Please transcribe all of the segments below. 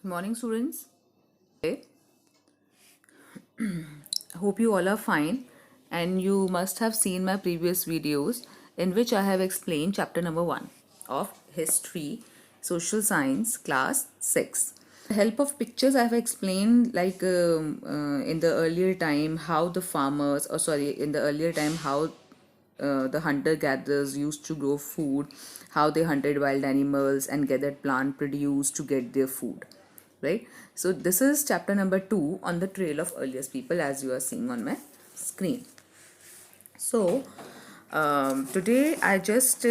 Good morning, students. Okay. Hope you all are fine, and you must have seen my previous videos in which I have explained chapter number 1 of History, Social Science, class 6. With the help of pictures, I have explained in the earlier time how the farmers, or sorry, in the earlier time how the hunter gatherers used to grow food, how they hunted wild animals and gathered plant produce to get their food, right? So this is chapter number 2 on the trail of earliest people, as you are seeing on my screen. So today I just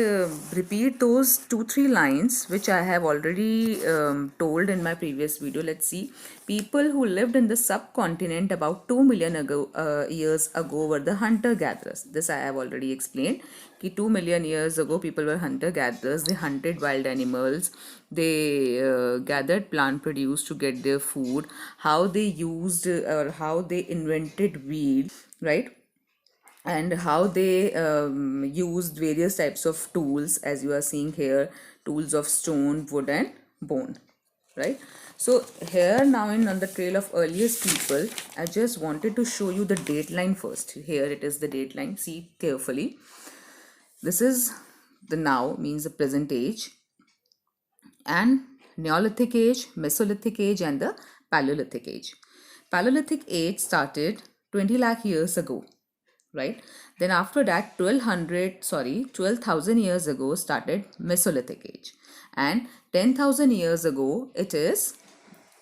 repeat those 2-3 lines which I have already told in my previous video. Let's see. People who lived in the subcontinent about 2 million years ago were the hunter gatherers. This I have already explained. Ki 2 million years ago people were hunter gatherers. They hunted wild animals. They gathered plant produce to get their food. How they used or how they invented wheat, right? And how they used various types of tools, as you are seeing here, tools of stone, wood and bone, right? So here now on the trail of earliest people, I just wanted to show you the date line first. Here it is, the date line. See carefully. This is the now, means the present age, and Neolithic age, Mesolithic age and the Paleolithic age. Paleolithic age started 20 lakh years ago, right? Then after that 12,000 years ago started Mesolithic age, and 10,000 years ago it is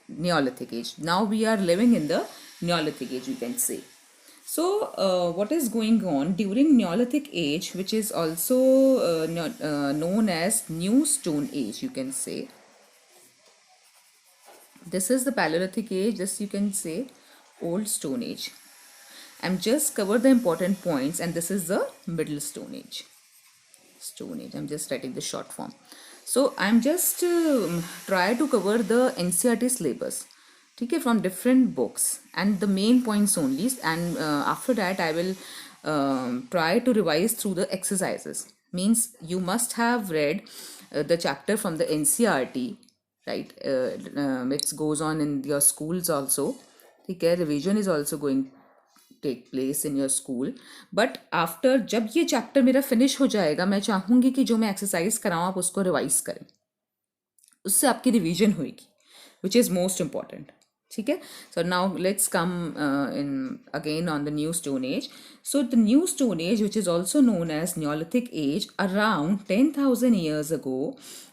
Neolithic age. Now we are living in the Neolithic age, you can say. So what is going on during Neolithic age, which is also known as New Stone Age, you can say. This is the Paleolithic age, this you can say Old Stone Age. I'm just covered the important points, and this is the Middle Stone Age. Stone Age, I'm just writing the short form. So I'm just try to cover the NCERT syllabus, okay, from different books and the main points only, and after that I will try to revise through the exercises. Means you must have read the chapter from the NCERT, right? It goes on in your schools also. Okay, revision is also going take place in your school. But after जब ये chapter मेरा finish हो जाएगा, मैं चाहूँगी कि जो मैं एक्सरसाइज कराऊँ आप उसको रिवाइज करें, उससे आपकी रिवीजन होएगी, विच इज़ मोस्ट इम्पॉर्टेंट. ठीक है. So now let's come in again on the new stone age. So the new stone age, which is also known as neolithic age, around 10,000 years ago.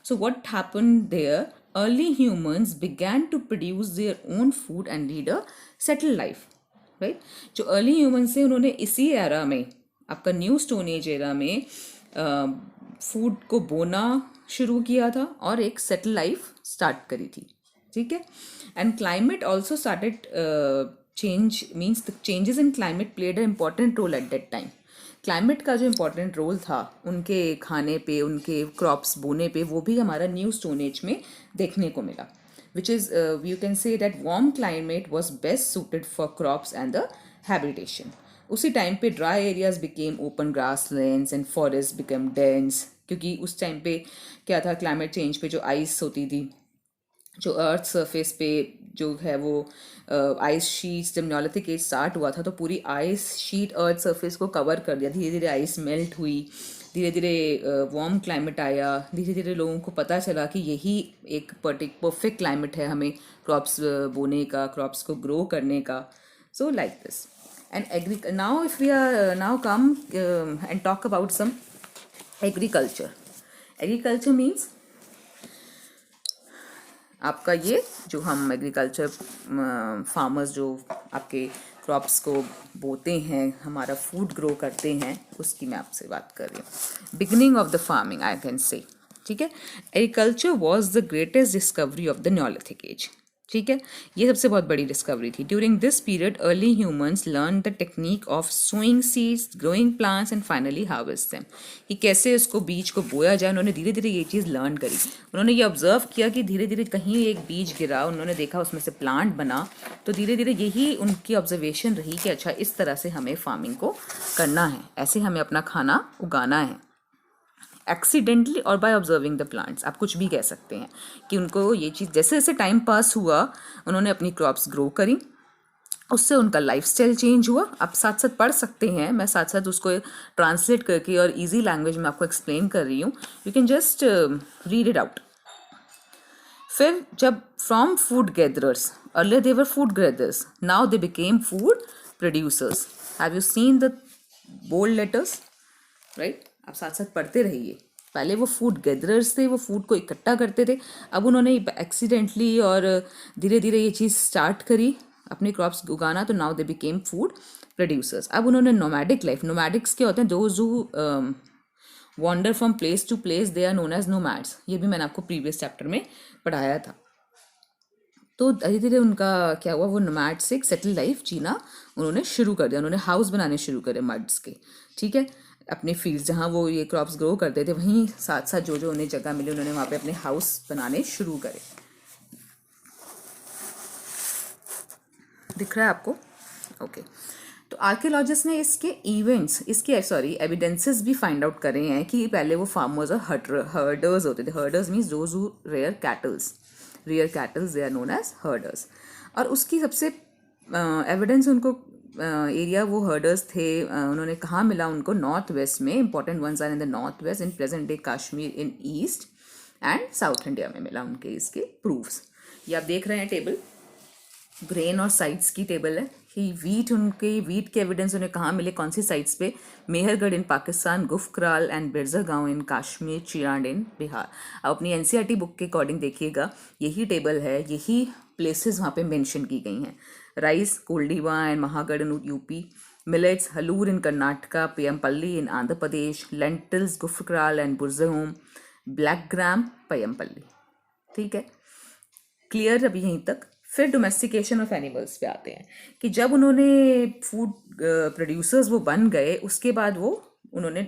So what happened there? Early humans began to produce their own food and lead a settled life. Right. जो early human से उन्होंने इसी era में, आपका new stone as era में, food को बोना शुरू किया था और एक सेटल लाइफ स्टार्ट करी थी. ठीक है. And climate also started change, means the changes in climate played a important role at that time. Climate का जो इम्पोर्टेंट रोल था उनके खाने पे, उनके क्रॉप्स बोने पे, वो भी हमारा न्यू स्टोन एज में देखने को मिला. Which is you can say that warm climate was best suited for crops and the habitation. उसी टाइम पे dry areas became open grasslands and forests became dense, क्योंकि उस टाइम पे क्या था, क्लाइमेट चेंज पे जो आइस होती थी, जो अर्थ सरफेस पे जो है वो आइस शीट्स, जब न्योलिथिक एज स्टार्ट हुआ था तो पूरी आइस शीट अर्थ सरफेस को कवर कर दिया. धीरे धीरे आइस मेल्ट हुई, धीरे धीरे वार्म क्लाइमेट आया, धीरे धीरे लोगों को पता चला कि यही एक परफेक्ट क्लाइमेट है हमें क्रॉप्स बोने का, क्रॉप्स को ग्रो करने का. So like this. And now if we are now come and talk about some agriculture. Agriculture means आपका ये जो हम एग्रीकल्चर फार्मर्स जो आपके क्रॉप्स को बोते हैं, हमारा फूड ग्रो करते हैं, उसकी मैं आपसे बात कर रही हूँ. Beginning of the farming I can say. ठीक है. Agriculture was the greatest discovery of the neolithic age. ठीक है. ये सबसे बहुत बड़ी डिस्कवरी थी. During this period early humans learn the technique of sowing seeds, growing plants and finally harvest them. कि कैसे उसको बीज को बोया जाए, उन्होंने धीरे धीरे ये चीज़ लर्न करी. उन्होंने ये ऑब्जर्व किया कि धीरे धीरे कहीं एक बीज गिरा, उन्होंने देखा उसमें से प्लांट बना, तो धीरे धीरे यही उनकी ऑब्जर्वेशन रही कि अच्छा इस तरह से हमें फार्मिंग को करना है, ऐसे हमें अपना खाना उगाना है. एक्सीडेंटली और बाय ऑब्जर्विंग द प्लांट्स, आप कुछ भी कह सकते हैं कि उनको ये चीज़ जैसे जैसे टाइम पास हुआ उन्होंने अपनी क्रॉप्स ग्रो करी, उससे उनका लाइफस्टाइल चेंज हुआ। आप साथ साथ पढ़ सकते हैं, मैं साथ साथ उसको ट्रांसलेट करके और इजी लैंग्वेज में आपको एक्सप्लेन कर रही हूँ, you can just read it out. फिर जब from food gatherers, earlier they were food gatherers, now they became food producers. Have you seen the bold letters, right? आप साथ साथ पढ़ते रहिए। पहले वो फूड गैदरर्स थे, वो फूड को इकट्ठा करते थे, अब उन्होंने एक्सीडेंटली और धीरे धीरे ये चीज़ स्टार्ट करी अपने क्रॉप्स उगाना, तो now they became food producers. अब उन्होंने नोमैडिक लाइफ, नोमैडिक्स क्या होते हैं, those who wander from place to place, they are known as nomads. ये भी मैंने आपको प्रीवियस चैप्टर में पढ़ाया था। तो धीरे धीरे उनका क्या हुआ, वो नोमैड से एक सेटल लाइफ जीना उन्होंने शुरू कर दिया। उन्होंने हाउस बनाने शुरू करे मड्स के, ठीक है, अपने फील्ड जहाँ वो ये क्रॉप्स ग्रो करते थे वहीं साथ साथ जो जो उन्हें जगह मिली उन्होंने वहाँ पे अपने हाउस बनाने शुरू करे। दिख रहा है आपको? ओके। तो आर्कियोलॉजिस्ट ने इसके इवेंट्स, इसके एविडेंसेस भी फाइंड आउट करे हैं कि पहले वो फार्मर्स और हर्डर्स होते थे। Herders means those who rear cattles, they are known as herders. और उसकी सबसे एविडेंस उनको एरिया वो हर्डर्स थे, उन्होंने कहाँ मिला उनको, नॉर्थ वेस्ट में। Important ones are in the north west, in present day Kashmir, in east and south India में मिला उनके इसके प्रूफ्स। ये आप देख रहे हैं टेबल, ग्रेन और साइट्स की टेबल है कि वीट के एविडेंस उन्हें कहाँ मिले, कौन सी साइट्स पे, मेहरगढ़ इन पाकिस्तान, गुफक्राल एंड बिरजा गांव इन कश्मीर, चिरांड इन बिहार। अब अपनी एनसीईआरटी बुक के अकॉर्डिंग देखिएगा, यही टेबल है, यही प्लेसेस वहाँ पे मेंशन की गई हैं। Rice Koldihwa and Mahagara in UP, millets Hallur in Karnataka, Paiyampalli in Andhra Pradesh, lentils Gufkral and Burzahom, black gram Paiyampalli. ठीक है, क्लियर अभी यहीं तक। फिर डोमेस्टिकेशन ऑफ एनिमल्स पे आते हैं कि जब उन्होंने फूड प्रोड्यूसर्स वो बन गए, उसके बाद वो उन्होंने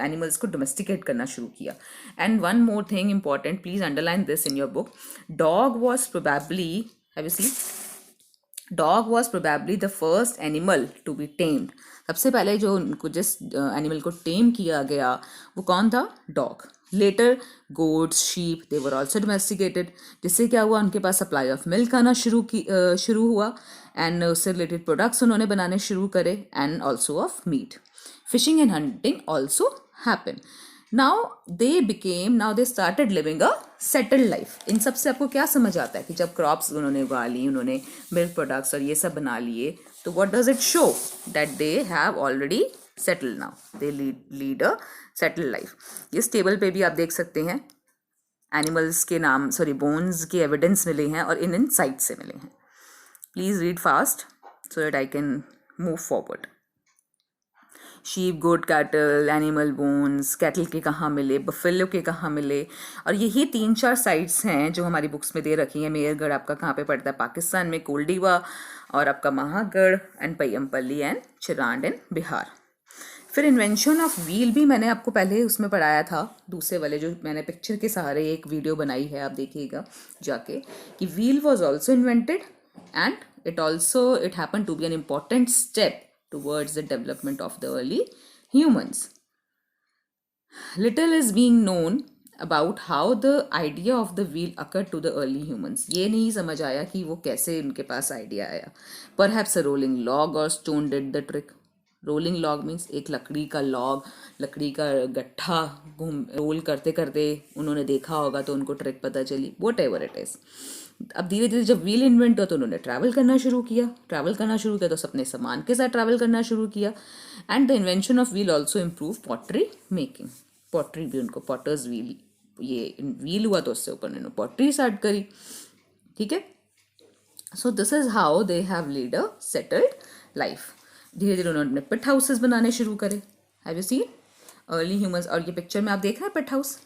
एनिमल्स को डोमेस्टिकेट करना शुरू किया। And one more thing important, please underline this in your book, dog was probably, have you seen, dog was probably the first animal to be tamed. सबसे पहले जो उनको जिस एनिमल को टेम किया गया वो कौन था, dog. Later goats, sheep, they were also domesticated, जिससे क्या हुआ, उनके पास सप्लाई ऑफ मिल्क आना शुरू हुआ एंड उससे रिलेटेड प्रोडक्ट्स उन्होंने बनाने शुरू करे, and also of meat. Fishing and hunting also happen. Now they started living a settled life. इन सब से आपको क्या समझ आता है कि जब क्रॉप्स उन्होंने उगा ली, उन्होंने मिल्क प्रोडक्ट्स और ये सब बना लिए, तो what does it show, that they have already settled, now they lead a settled life. इस टेबल पे भी आप देख सकते हैं एनिमल्स के नाम, बोन्स के एविडेंस मिले हैं और इन साइट से मिले हैं। Please read fast so that I can move forward. Sheep, goat, cattle, animal bones, cattle के कहाँ मिले, बफेलो के कहाँ मिले, और यही 3-4 साइट्स हैं जो हमारी बुक्स में दे रखी हैं। मेहरगढ़ आपका कहाँ पे पड़ता है, पाकिस्तान में, कोल्डीवा, और आपका महागढ़ एंड पय्यमपल्ली एंड चिरांड इन बिहार। फिर इन्वेंशन ऑफ व्हील भी मैंने आपको पहले उसमें पढ़ाया था, दूसरे वाले जो मैंने पिक्चर के सहारे एक वीडियो बनाई है, आप देखिएगा जाके, कि wheel was also invented and it happened to be an important step towards the development of the early humans. Little is being known about how the idea of the wheel occurred to the early humans. ये नहीं समझ आया कि वो कैसे उनके पास idea आया। Perhaps a rolling log or stone did the trick. Rolling log means एक लकड़ी का लॉग, लकड़ी का गट्ठा रोल करते करते उन्होंने देखा होगा तो उनको ट्रिक पता चली, वॉट एवर इट इज़। अब धीरे धीरे जब व्हील इन्वेंट हुआ तो उन्होंने ट्रैवल करना शुरू किया तो अपने सामान के साथ ट्रैवल करना शुरू किया। And the invention of wheel also improve pottery making. Pottery भी उनको, पॉटर्स व्हील, ये व्हील हुआ तो उससे ऊपर उन्होंने पॉटरी स्टार्ट करी। ठीक है, सो this is how they have lead a settled life. धीरे धीरे उन्होंने पिट हाउसेस बनाने शुरू करे। Have you scene early humans? और ये पिक्चर में आप देख रहे हैं पिट हाउस।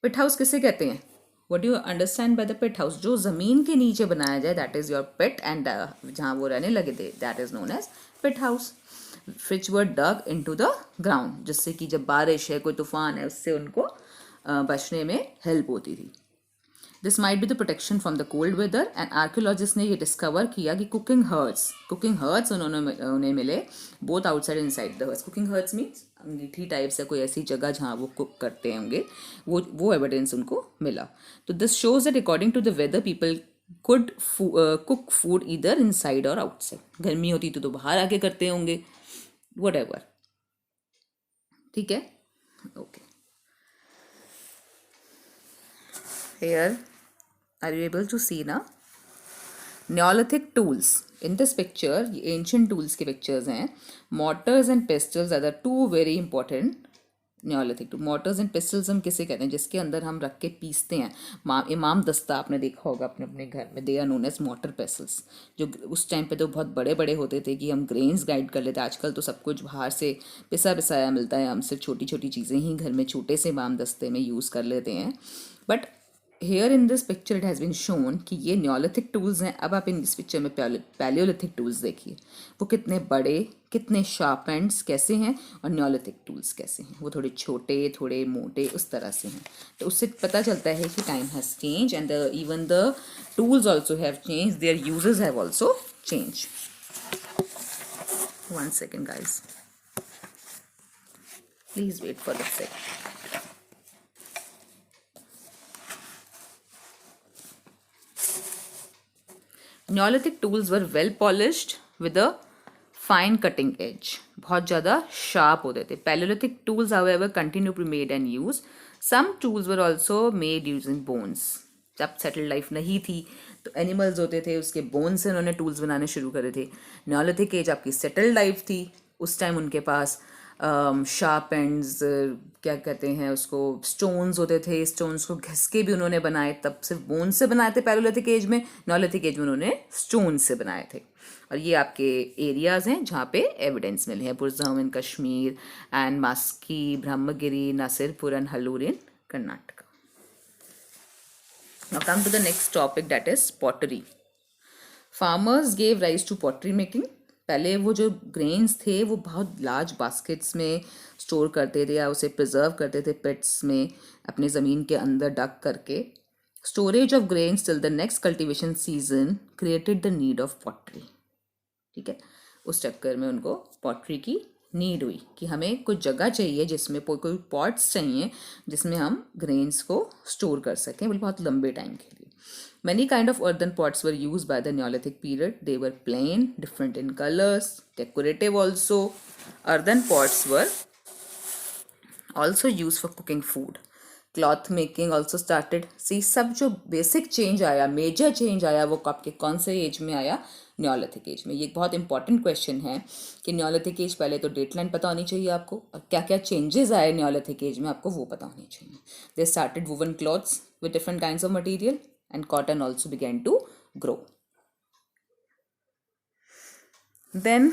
पिट हाउस किसे कहते हैं? What do you understand by the pit house? जो जमीन के नीचे बनाया जाए, that is your pit, and जहाँ वो रहने लगे थे, that is known as pit house. Which were dug into the ground, जिससे कि जब बारिश है, कोई तूफान है, उससे उनको बचने में हेल्प होती थी। This might be the protection from the cold weather and archaeologist ने ये डिस्कवर किया कि कुकिंग हर्ट्स उन्हें मिले both outside and inside the hearths. Cooking hearths means अंगीठी टाइप से कोई ऐसी जगह जहाँ वो कुक करते होंगे, वो एविडेंस उनको मिला. तो this shows that according to the weather people could cook food इधर इनसाइड और आउटसाइड. गर्मी होती तो बाहर आके करते होंगे, वट एवर. ठीक है, okay. Here, are you able to see now? Neolithic tools. In this picture, ये ancient tools के pictures हैं. Mortars and pestles are the two very important Neolithic tools. Mortars and pestles हम किसे कहते हैं? जिसके अंदर हम रख के पीसते हैं. इमाम दस्ता आपने देखा होगा अपने अपने घर में. They are known as mortar pestles. जो उस टाइम पे तो बहुत बड़े बड़े होते थे कि हम ग्रेन्स गाइड कर लेते. आजकल तो सब कुछ बाहर से पिसा पिसाया मिलता है. हम सिर्फ छोटी छोटी चीज़ें ही घर में छोटे से इमाम दस्ते में यूज़ कर लेते हैं. But here in this picture it has been shown कि ये न्योलिथिक टूल्स हैं. अब आप इन इस पिक्चर में पैलियोलिथिक टूल्स देखिए, वो कितने बड़े, कितने शार्प एंड्स कैसे हैं, और न्योलिथिक टूल्स कैसे हैं. वो थोड़े छोटे, थोड़े मोटे, उस तरह से हैं. तो उससे पता चलता है कि time has change and even the tools also have change, there uses have also change. 1 second guys, please wait for the second. Neolithic tools were well polished with a fine cutting edge. बहुत ज़्यादा sharp होते थे. Paleolithic tools, however, continue to be made and used. Some tools were also made using bones. जब settled life नहीं थी तो animals होते थे, उसके bones से उन्होंने tools बनाने शुरू करे थे. Neolithic age आपकी settled life थी. उस टाइम उनके पास शार्प एंड्स, क्या कहते हैं उसको, स्टोन्स होते थे. स्टोन्स को घिस के भी उन्होंने बनाए. तब सिर्फ बोन से बनाए थे पैलियोलिथिक एज में. न्योलिथिक एज में उन्होंने स्टोन से बनाए थे. और ये आपके एरियाज़ हैं जहाँ पे एविडेंस मिले हैं. Burzahom in Kashmir and Maski, Brahmagiri, Nasirpur and Hallur in Karnataka. Now come to the next topic, that is pottery. Farmers gave rise to pottery making. पहले वो जो ग्रेन्स थे वो बहुत लार्ज बास्केट्स में स्टोर करते थे या उसे प्रिजर्व करते थे पिट्स में अपनी ज़मीन के अंदर डक करके. Storage of grains till the next cultivation season created the need of pottery. ठीक है, उस चक्कर में उनको पॉटरी की नीड हुई कि हमें कुछ जगह चाहिए जिसमें कोई पॉट्स चाहिए जिसमें हम ग्रेन्स को स्टोर कर सकें बहुत लंबे टाइम के लिए. Many kind of earthen pots were used by the Neolithic period. They were plain, different in colors, decorative also. Earthen pots were also used for cooking food. Cloth making also started. See, सब जो basic change आया, major change आया, वो आपके कौन से as में आया? न्योलिथिक एज में. ये एक बहुत इंपॉर्टेंट क्वेश्चन है कि न्योलिथिक एज, पहले तो डेट लाइन पता होनी चाहिए आपको, और क्या क्या चेंजेस आए न्योलिथिक एज में आपको वो पता होनी चाहिए. They started woven clothes with different kinds of material and cotton also began to grow. Then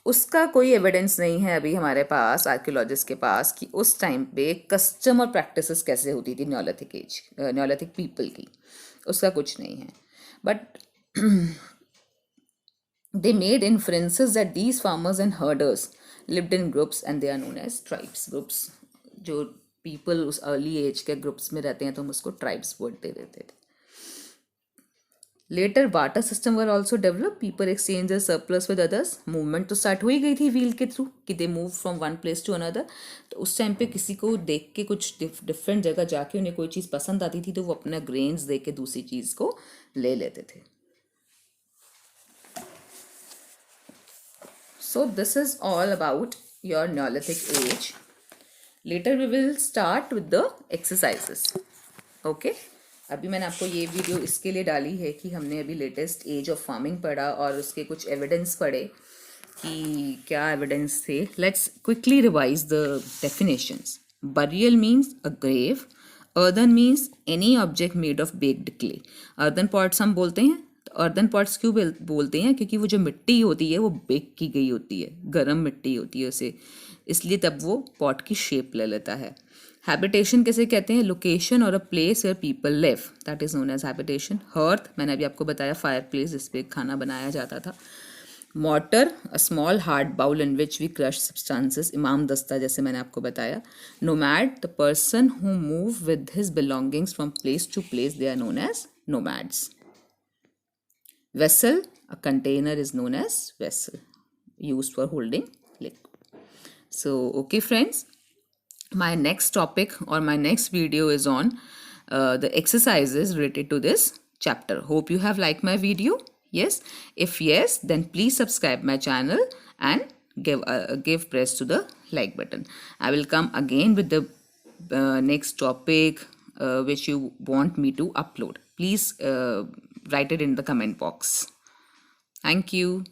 उसका कोई एविडेंस नहीं है अभी हमारे पास, आर्कियोलॉजिस्ट के पास, कि उस टाइम पे कस्टम और प्रैक्टिसेस कैसे होती थी न्योलिथिक पीपल की. उसका कुछ नहीं है. But they made inferences that these farmers and herders lived in groups and they are known as tribes. Groups, जो पीपल उस अर्ली एज के ग्रुप्स में रहते हैं तो हम उसको ट्राइब्स बोलते रहते थे. Later barter system were also develop. People exchange their surplus with others. Movement तो स्टार्ट हो ही गई थी व्हील के थ्रू कि they move from one place to another. तो उस टाइम पे किसी को देख के कुछ डिफरेंट जगह जाके उन्हें कोई चीज़ पसंद आती थी तो वो अपना ग्रेन्स देख के दूसरी चीज़ को ले लेते थे. So this is all about your neolithic age. Later we will start with the exercises. Okay? अभी मैंने आपको ये वीडियो इसके लिए डाली है कि हमने अभी लेटेस्ट एज ऑफ फार्मिंग पढ़ा और उसके कुछ एविडेंस पढ़े कि क्या एविडेंस थे. Let's quickly revise the definitions. Burial means a grave. Earthen means any object made of baked clay. Earthen pots हम बोलते हैं. तो अर्दन पॉट्स क्यों बोलते हैं? क्योंकि वो जो मिट्टी होती है वो बेक की गई होती है, गर्म मिट्टी होती है उसे, इसलिए तब वो पॉट की शेप ले लेता है. हैबिटेशन कैसे कहते हैं? लोकेशन और a place where people live, that is known as habitation. Hearth, मैंने अभी आपको बताया, फायर प्लेस जिस पे खाना बनाया जाता था. mortar, a small hard bowl in which we crush substances. Imam dasta, जैसे मैंने आपको बताया. Nomad, the person who move with his belongings from place to place, they are known as nomads. Vessel, a container is known as vessel, used for holding liquid. So okay friends, my next topic or my next video is on the exercises related to this chapter. Hope you have liked my video. Yes, if yes, then please subscribe my channel and give press to the like button. I will come again with the next topic which you want me to upload. Please write it in the comment box. Thank you.